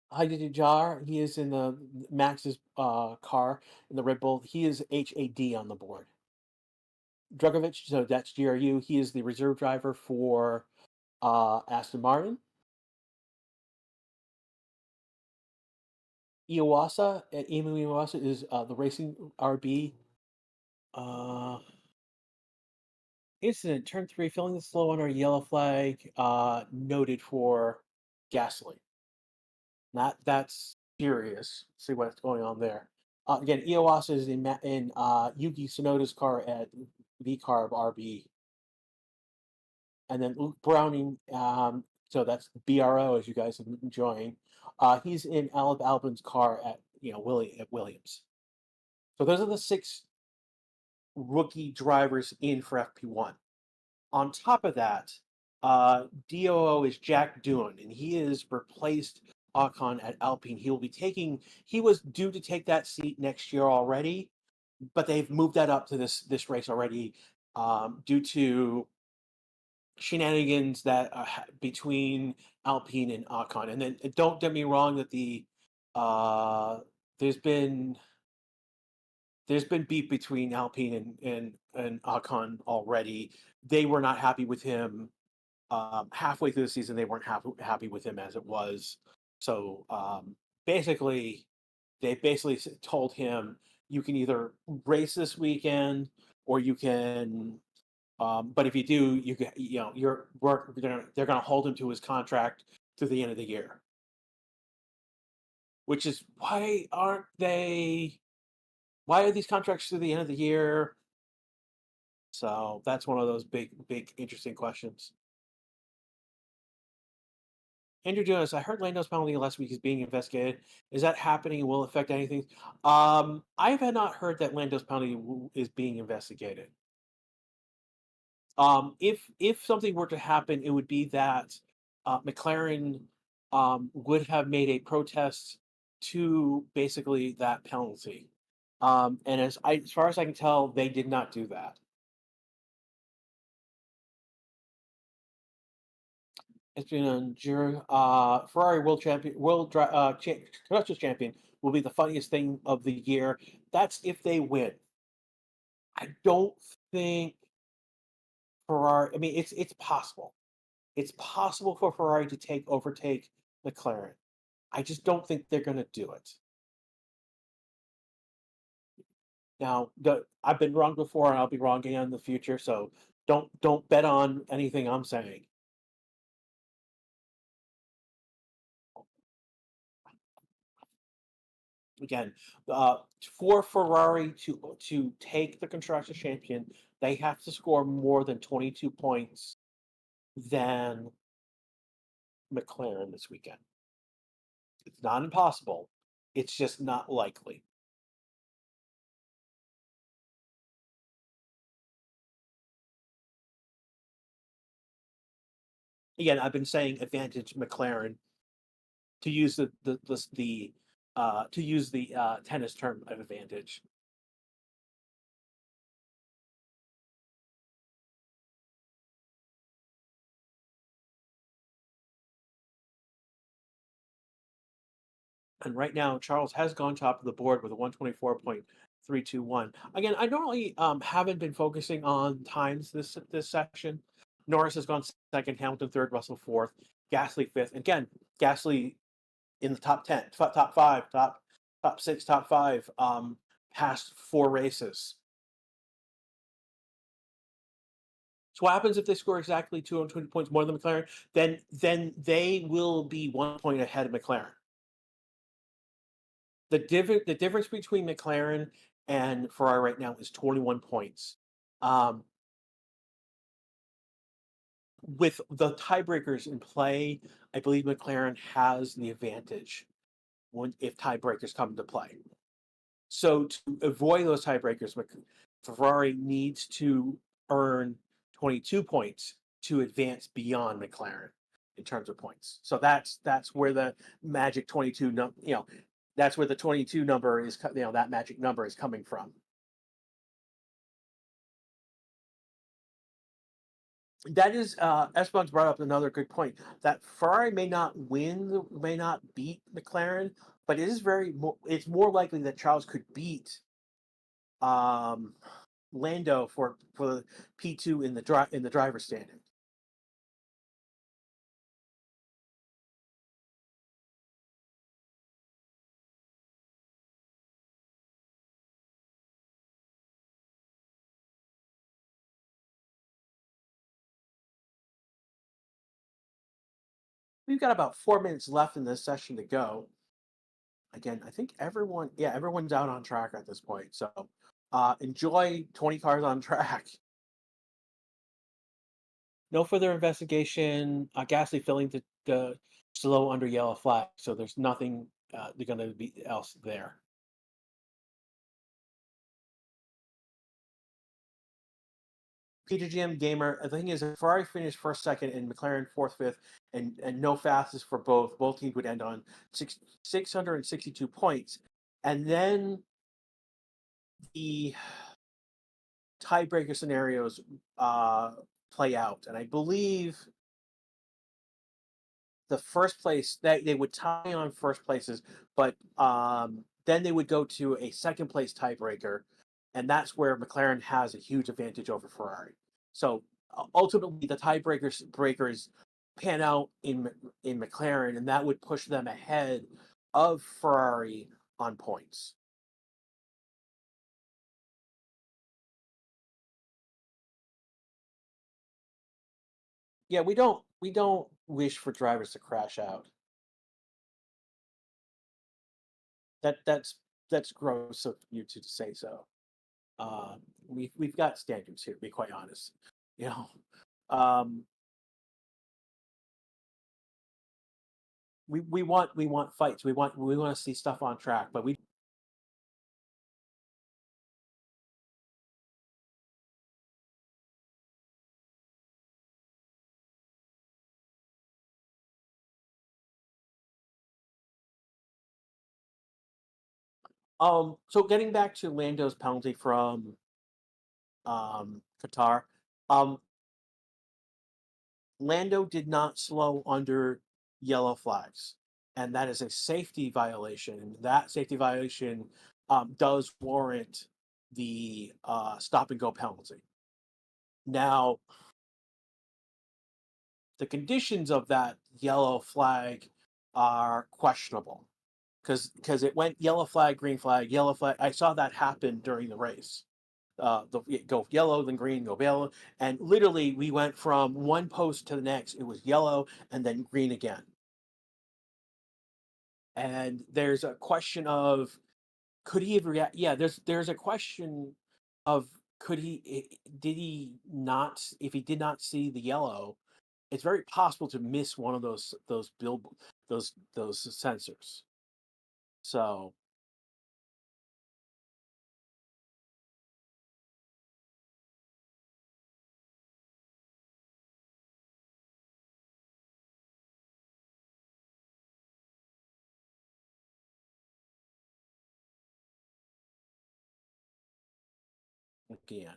Heidi Jar, he is in the Max's car in the Red Bull. He is HAD on the board. Drugovic, so that's GRU. He is the reserve driver for Aston Martin. Emu Iwasa is the racing RB. Uh, Incident, turn 3, filling the slow under yellow flag, noted for gasoline. That's serious. See what's going on there. Again, Iwasa is in Yuki Tsunoda's car at V-Carb RB. And then Luke Browning, so that's BRO, as you guys have been enjoying. He's in Alec Albin's car at Williams. So those are the 6 rookie drivers in for FP1. On top of that, DOO is Jack Doohan, and he has replaced Ocon at Alpine. He was due to take that seat next year already, but they've moved that up to this race already due to shenanigans that between Alpine and Ocon. And then don't get me wrong that uh, there's been beef between Alpine and Ocon already. They were not happy with him. Halfway through the season, they weren't happy with him as it was. So basically, they basically told him, "You can either race this weekend, or you can. But if you do, you can, your work. They're gonna hold him to his contract to the end of the year." Which is why aren't they? Why are these contracts to the end of the year? So that's one of those big, interesting questions. Andrew Jonas, I heard Lando's penalty last week is being investigated. Is that happening and will it affect anything? I have not heard that Lando's penalty is being investigated. If something were to happen, it would be that McLaren would have made a protest to basically that penalty. And as far as I can tell, they did not do that. It's been on Ferrari world champion, constructors champion will be the funniest thing of the year. That's if they win. I don't think Ferrari. I mean, it's possible. It's possible for Ferrari to overtake McLaren. I just don't think they're going to do it. Now, I've been wrong before, and I'll be wrong again in the future. So don't bet on anything I'm saying. Again, for Ferrari to take the constructors champion, they have to score more than 22 points than McLaren this weekend. It's not impossible. It's just not likely. Again, I've been saying advantage McLaren to use the tennis term of advantage. And right now, Charles has gone top of the board with a 124.321. Again, I normally haven't been focusing on times this section. Norris has gone second, Hamilton third, Russell fourth, Gasly fifth. Again, Gasly in the top 10, top five, top six, top five, past four races. So what happens if they score exactly 220 points more than McLaren? Then they will be 1 point ahead of McLaren. The difference between McLaren and Ferrari right now is 21 points. Um, with the tiebreakers in play, I believe McLaren has the advantage if tiebreakers come into play. So to avoid those tiebreakers, Ferrari needs to earn 22 points to advance beyond McLaren in terms of points. So that's where the magic 22 that's where the 22 number is, that magic number is coming from. That is, Esteban's brought up another good point that Ferrari may not may not beat McLaren, but it's more likely that Charles could beat um, Lando for P2 in the driver's standing. We've got about 4 minutes left in this session to go. Again, I think everyone's out on track at this point. So enjoy 20 cars on track. No further investigation. Gasly filling the slow under yellow flag, so there's nothing going to be else there. PGM Gamer. The thing is, if Ferrari finished first, second, and McLaren fourth, fifth, and no fastest for both teams would end on 662 points, and then the tiebreaker scenarios play out, and I believe the first place that they would tie on first places, but then they would go to a second place tiebreaker, and that's where McLaren has a huge advantage over Ferrari. So ultimately, the breakers pan out in McLaren, and that would push them ahead of Ferrari on points. Yeah, we don't wish for drivers to crash out. That's gross of you two to say so. We've got standards here, to be quite honest. You know, um, we want fights. We want to see stuff on track, but we so getting back to Lando's penalty from Qatar, um, Lando did not slow under yellow flags, and that is a safety violation. That safety violation does warrant the stop and go penalty. Now, the conditions of that yellow flag are questionable because it went yellow flag, green flag, yellow flag. I saw that happen during the race. Go yellow, then green, go yellow, and literally we went from one post to the next. It was yellow and then green again. And there's a question of could he have react? Yeah, there's a question of could did he not if he did not see the yellow, it's very possible to miss one of those sensors. So yeah,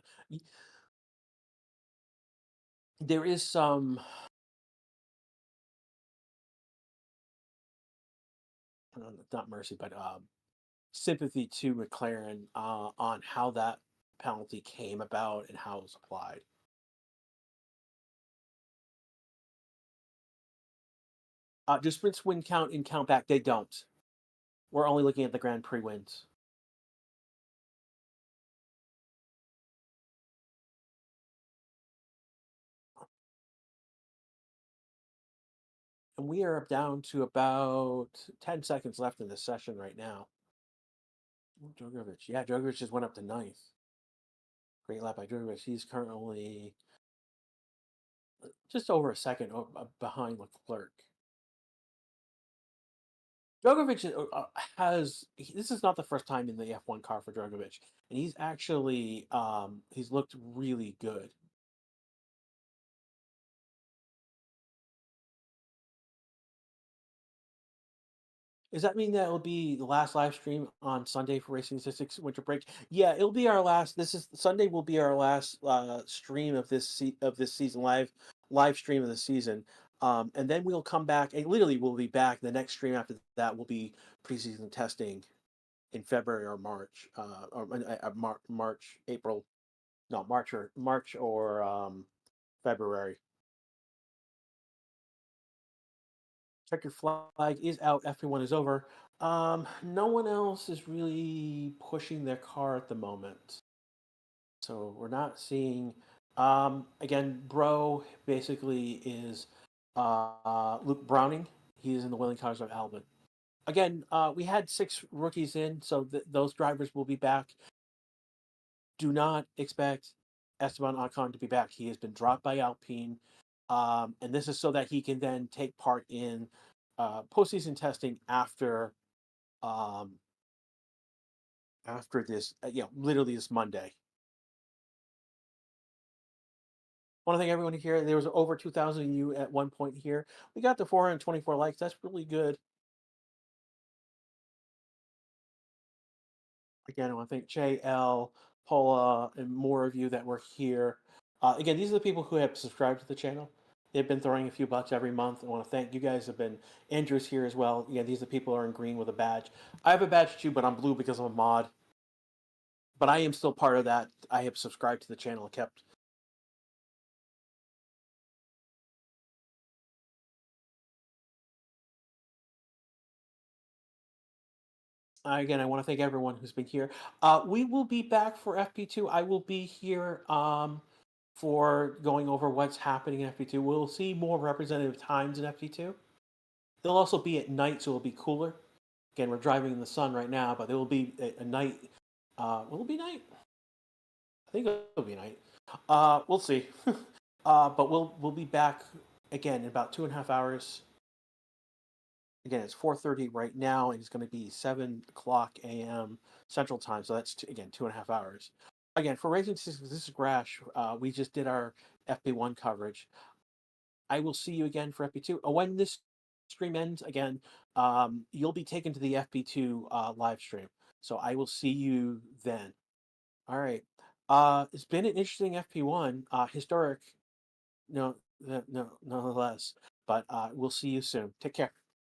there is some not mercy, but sympathy to McLaren on how that penalty came about and how it was applied. Do sprints win count and count back? They don't. We're only looking at the Grand Prix wins. And we are down to about 10 seconds left in this session right now. Djokovic. Yeah, Djokovic just went up to ninth. Great lap by Djokovic. He's currently just over a second behind Leclerc. Djokovic this is not the first time in the F1 car for Djokovic, and he's actually he's looked really good. Does that mean that it'll be the last live stream on Sunday for Racing Statistics Winter Break? Yeah, it'll be our last. This is Sunday will be our last stream of this season live stream of the season. And then we'll come back and literally we'll be back. The next stream after that will be preseason testing in February or March, March, April, no March or February. Checkered flag is out. F1 is over. No one else is really pushing their car at the moment. So we're not seeing. Again, Bro basically is Luke Browning. He is in the Willing Cars of Albon. Again, we had 6 rookies in, so those drivers will be back. Do not expect Esteban Ocon to be back. He has been dropped by Alpine. And this is so that he can then take part in postseason testing um, after this, literally this Monday. Want to thank everyone here. There was over 2,000 of you at one point here. We got to 424 likes. That's really good. Again, I want to thank JL, Paula, and more of you that were here. Again, these are the people who have subscribed to the channel. They've been throwing a few bucks every month. I want to thank you guys. Have been Andrew's here as well. Yeah, these are the people who are in green with a badge. I have a badge too, but I'm blue because I'm a mod. But I am still part of that. I have subscribed to the channel and kept. Again, I want to thank everyone who's been here. We will be back for FP2. I will be here for going over what's happening in FP2. We'll see more representative times in FP2. They'll also be at night, so it'll be cooler. Again, we're driving in the sun right now, but there will be a night. Will it be night? I think it'll be night. We'll see. But we'll be back again in about 2.5 hours. Again, it's 4:30 right now, and it's going to be 7 o'clock a.m. Central Time. So that's again 2.5 hours. Again, for Racing Systems, this is Grash. We just did our FP1 coverage. I will see you again for FP2. When this stream ends, again, you'll be taken to the FP2 live stream. So I will see you then. All right. It's been an interesting FP1, historic, no, nonetheless. But we'll see you soon. Take care.